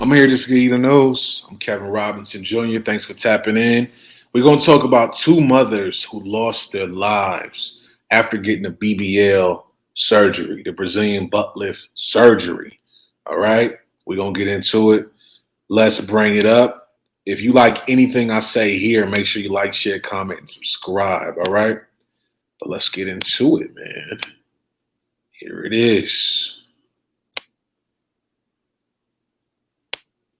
I'm here just to get you the news. I'm Kevin Robinson Jr. Thanks for tapping in. We're going to talk about two mothers who lost their lives after getting a BBL surgery, the Brazilian butt lift surgery. All right, we're going to get into it. Let's bring it up. If you like anything I say here, make sure you like, share, comment, and subscribe. All right, but let's get into it, man. Here it is.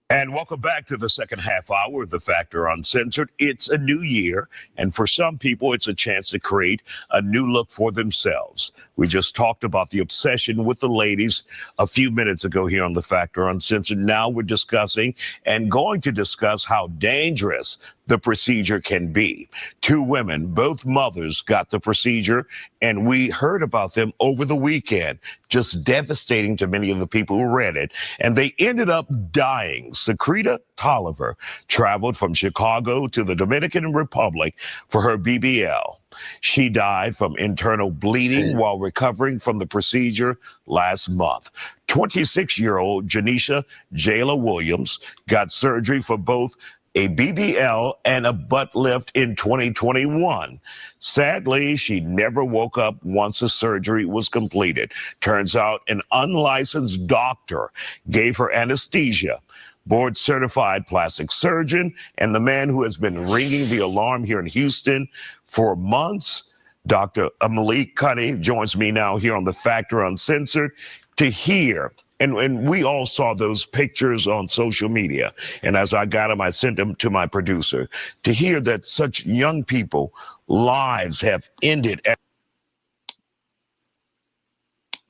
And welcome back to the second half hour of The Factor Uncensored. It's a new year, and for some people, it's a chance to create a new look for themselves. We just talked about the obsession with the ladies a few minutes ago here on The Factor Uncensored. Now we're discussing and going to discuss how dangerous the procedure can be. Two women, both mothers, got the procedure, and we heard about them over the weekend. Just devastating to many of the people who read it. And they ended up dying. Sucretta Tolliver traveled from Chicago to the Dominican Republic for her BBL. She died from internal bleeding while recovering from the procedure last month. 26-year-old Jaynisha Jayla Williams got surgery for both a BBL and a butt lift in 2021. Sadly, she never woke up once the surgery was completed. Turns out an unlicensed doctor gave her anesthesia. Board-certified plastic surgeon and the man who has been ringing the alarm here in Houston for months, Dr. Malik Cuddy, joins me now here on The Factor Uncensored to hear. And we all saw those pictures on social media. And as I got them, I sent them to my producer to hear that such young people, lives have ended.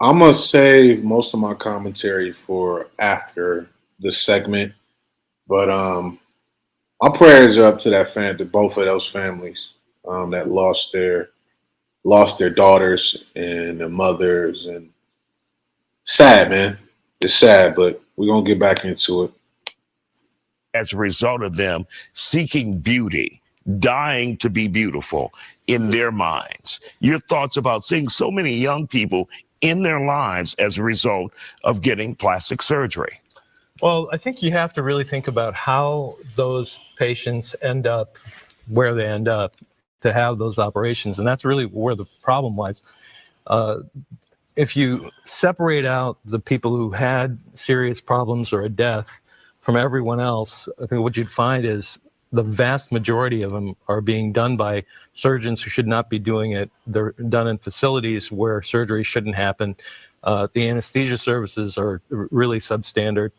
I'm going to save most of my commentary for after the segment. But our prayers are up to to both of those families that lost their daughters and their mothers. And sad, man. It's sad, but we're going to get back into it. As a result of them seeking beauty, dying to be beautiful in their minds. Your thoughts about seeing so many young people in their lives as a result of getting plastic surgery? Well, I think you have to really think about how those patients end up where they end up to have those operations. And that's really where the problem lies. If you separate out the people who had serious problems or a death from everyone else, I think what you'd find is the vast majority of them are being done by surgeons who should not be doing it. They're done in facilities where surgery shouldn't happen. The anesthesia services are really substandard.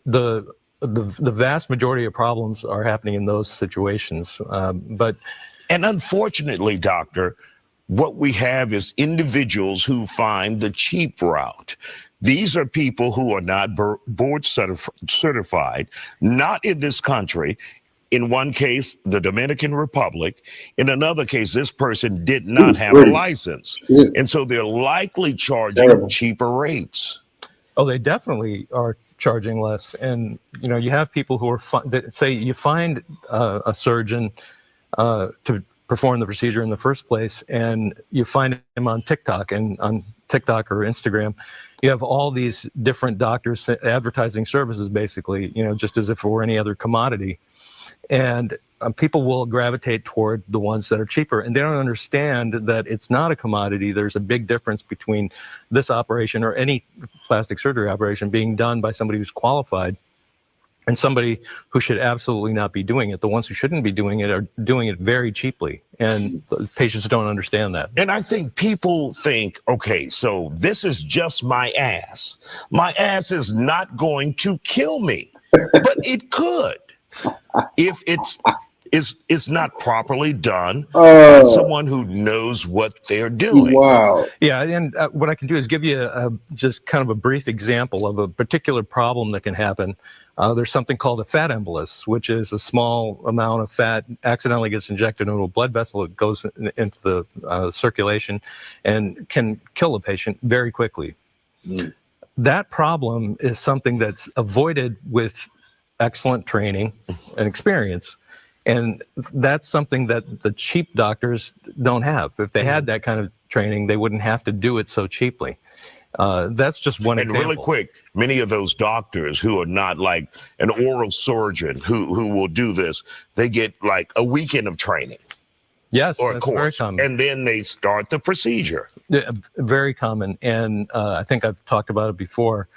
The vast majority of problems are happening in those situations. And unfortunately, doctor, what we have is individuals who find the cheap route. These are people who are not board certified, not in this country. In one case, the Dominican Republic. In another case, this person did not have a license. And so they're likely charging cheaper rates. Oh, they definitely are charging less. And, you have people who are, that say you find a surgeon to perform the procedure in the first place, and you find him on TikTok or Instagram. You have all these different doctors advertising services, basically, just as if it were any other commodity. And people will gravitate toward the ones that are cheaper, and they don't understand that it's not a commodity. There's a big difference between this operation or any plastic surgery operation being done by somebody who's qualified and somebody who should absolutely not be doing it. The ones who shouldn't be doing it are doing it very cheaply, and patients don't understand that. And I think people think, okay, so this is just my ass. My ass is not going to kill me, but it could if it's not properly done by someone who knows what they're doing. Wow. Yeah, and what I can do is give you just kind of a brief example of a particular problem that can happen. There's something called a fat embolus, which is a small amount of fat accidentally gets injected into a blood vessel. It goes into the circulation and can kill a patient very quickly. That problem is something that's avoided with excellent training and experience. And that's something that the cheap doctors don't have. If they had that kind of training, they wouldn't have to do it so cheaply. That's just one And example. really quick, many of those doctors who are not like an oral surgeon who will do this, they get like a weekend of training. Yes, Or a that's very course, common. and then they start the procedure. Yeah, very common. And I think I've talked about it before.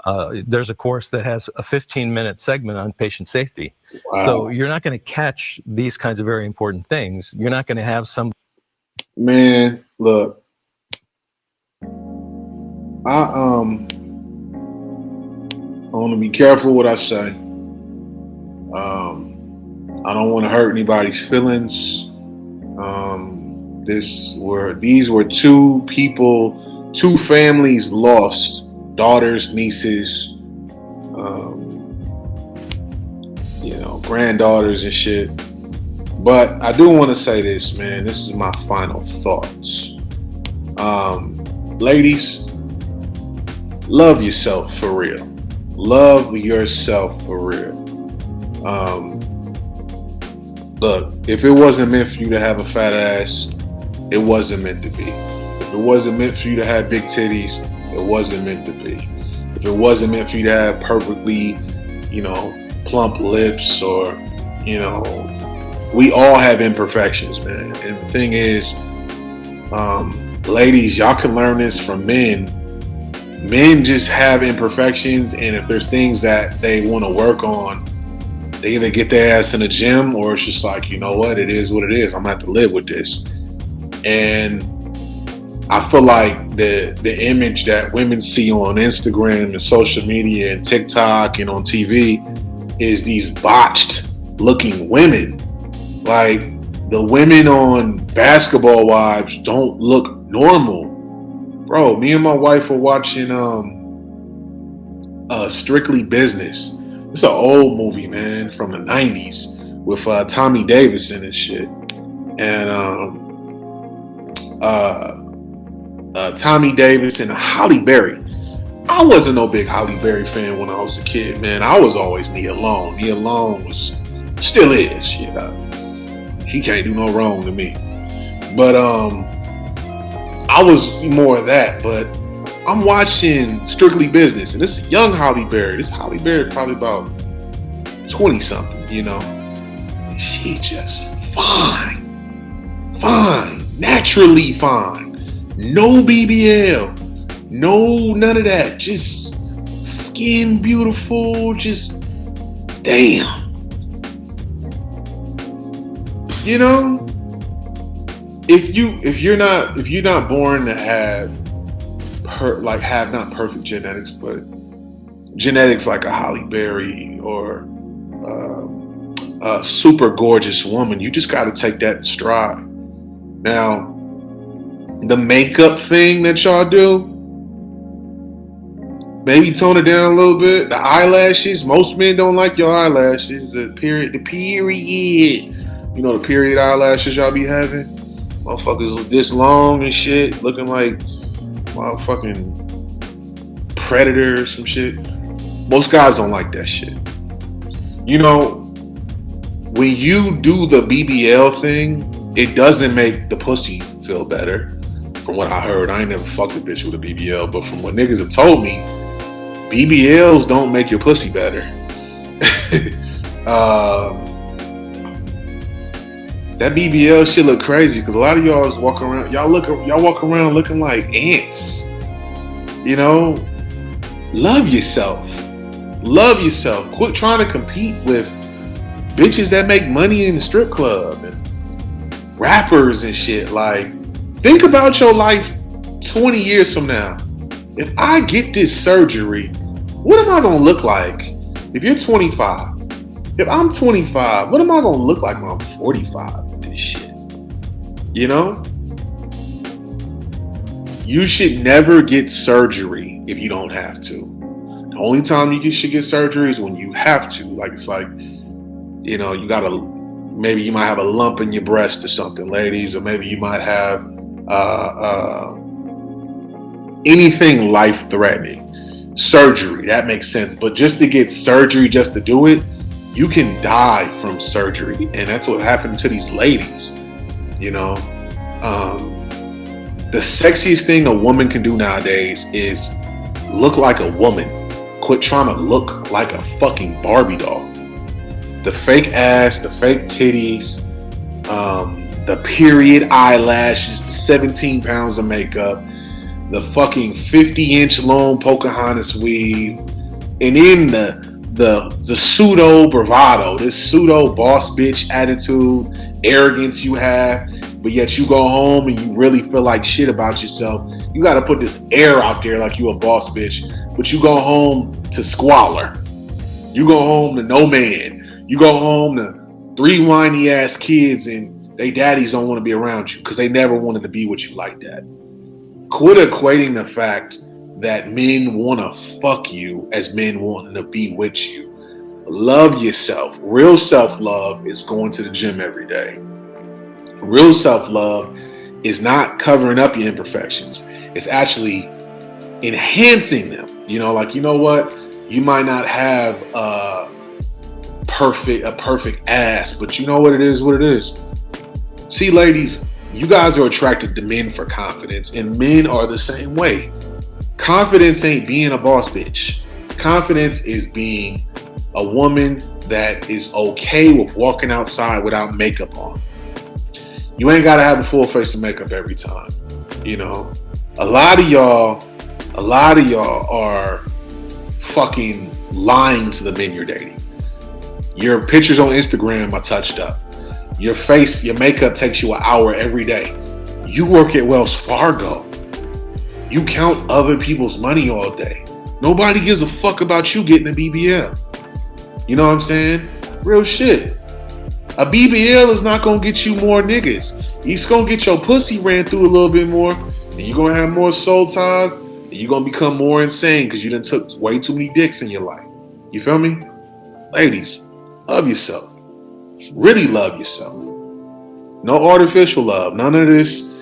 There's a course that has a 15-minute segment on patient safety. Wow. So you're not going to catch these kinds of very important things. You're not going to have some. Man, look, I want to be careful what I say. I don't want to hurt anybody's feelings. These were two people, two families lost, daughters, nieces, granddaughters and shit. But I do want to say this, man. This is my final thoughts. Ladies, love yourself for real. Love yourself for real. Look, if it wasn't meant for you to have a fat ass, it wasn't meant to be. If it wasn't meant for you to have big titties, it wasn't meant to be. If it wasn't meant for you to have perfectly, plump lips or, we all have imperfections, man. And the thing is, ladies, y'all can learn this from men. Men just have imperfections, and if there's things that they want to work on, they either get their ass in the gym or it's just like, you know what, it is what it is. I'm gonna have to live with this. And I feel like the image that women see on Instagram and social media and TikTok and on TV is these botched looking women. Like the women on Basketball Wives don't look normal. Bro, me and my wife were watching Strictly Business. It's an old movie, man, from the 90s with Tommy Davidson and shit. And Tommy Davidson and Halle Berry. I wasn't no big Halle Berry fan when I was a kid, man. I was always Nia Long. Nia Long still is. She can't do no wrong to me. But I was more of that. But I'm watching Strictly Business, and this is young Halle Berry. This Halle Berry probably about 20-something, She just fine, naturally fine. No BBL, no none of that. Just skin beautiful, just damn. If you're not born to have not perfect genetics, but genetics like a Halle Berry or a super gorgeous woman, you just got to take that in stride. Now, the makeup thing that y'all do, maybe tone it down a little bit. The eyelashes, most men don't like your eyelashes. The period. The period eyelashes y'all be having. Motherfuckers this long and shit, looking like motherfucking Predator or some shit. Most guys don't like that shit. When you do the BBL thing, it doesn't make the pussy feel better. From what I heard, I ain't never fucked a bitch with a BBL, but from what niggas have told me, BBLs don't make your pussy better. That BBL shit look crazy because a lot of y'all walk around looking like ants. Love yourself. Quit trying to compete with bitches that make money in the strip club and rappers and shit. Like, think about your life 20 years from now. If I get this surgery, what am I gonna look like? If you're 25, if I'm 25, what am I gonna look like when I'm 45 with this shit? You should never get surgery if you don't have to. The only time you should get surgery is when you have to. Like, it's like, maybe you might have a lump in your breast or something, ladies, or maybe you might have anything life-threatening. Surgery, that makes sense. But just to get surgery, just to do it, you can die from surgery. And that's what happened to these ladies. The sexiest thing a woman can do nowadays is look like a woman. Quit trying to look like a fucking Barbie doll. The fake ass, the fake titties, the period eyelashes, the 17 pounds of makeup, the fucking 50-inch long Pocahontas weave, and then the pseudo bravado, this pseudo boss bitch attitude, arrogance you have, but yet you go home and you really feel like shit about yourself. You got to put this air out there like you a boss bitch, but you go home to squalor. You go home to no man. You go home to 3 whiny ass kids and they daddies don't want to be around you because they never wanted to be with you like that. Quit equating the fact that men want to fuck you as men wanting to be with you. Love yourself. Real self-love is going to the gym every day. Real self-love is not covering up your imperfections. It's actually enhancing them. You know, like, you know what? You might not have a perfect ass, but you know what it is? See, ladies, you guys are attracted to men for confidence, and men are the same way. Confidence ain't being a boss bitch. Confidence is being a woman that is okay with walking outside without makeup on. You ain't gotta have a full face of makeup every time. You know, a lot of y'all are fucking lying to the men you're dating. Your pictures on Instagram are touched up. Your face, your makeup takes you an hour every day. You work at Wells Fargo. You count other people's money all day. Nobody gives a fuck about you getting a BBL. You know what I'm saying? Real shit. A BBL is not gonna get you more niggas. It's gonna get your pussy ran through a little bit more, and you're gonna have more soul ties, and you're gonna become more insane because you done took way too many dicks in your life. You feel me? Ladies, love yourself. Really love yourself. No artificial love. None of this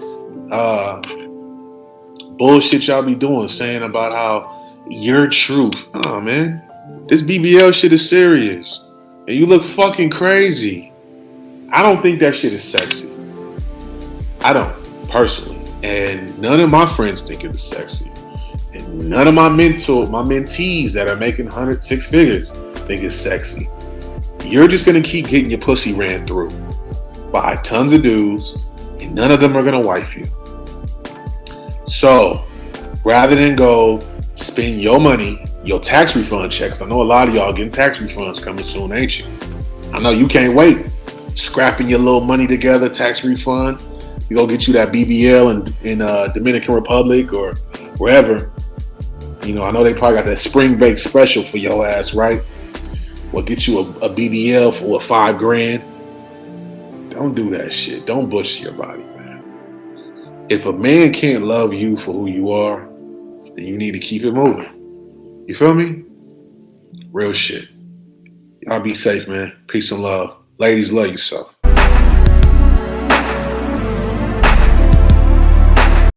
bullshit y'all be doing, saying about how your truth. Oh man, this BBL shit is serious, and you look fucking crazy. I don't think that shit is sexy. I don't, personally, and none of my friends think it is sexy, and none of my mentees that are making 6 figures think it's sexy. You're just gonna keep getting your pussy ran through by tons of dudes, and none of them are gonna wife you. So, rather than go spend your money, your tax refund checks, I know a lot of y'all getting tax refunds coming soon, ain't you? I know you can't wait. Scrapping your little money together, tax refund. You go get you that BBL in Dominican Republic or wherever. You know, I know they probably got that spring break special for your ass, right? Or get you a BBL for what, $5,000? Don't do that shit. Don't bullshit your body, man. If a man can't love you for who you are, then you need to keep it moving. You feel me? Real shit. Y'all be safe, man. Peace and love. Ladies, love yourself.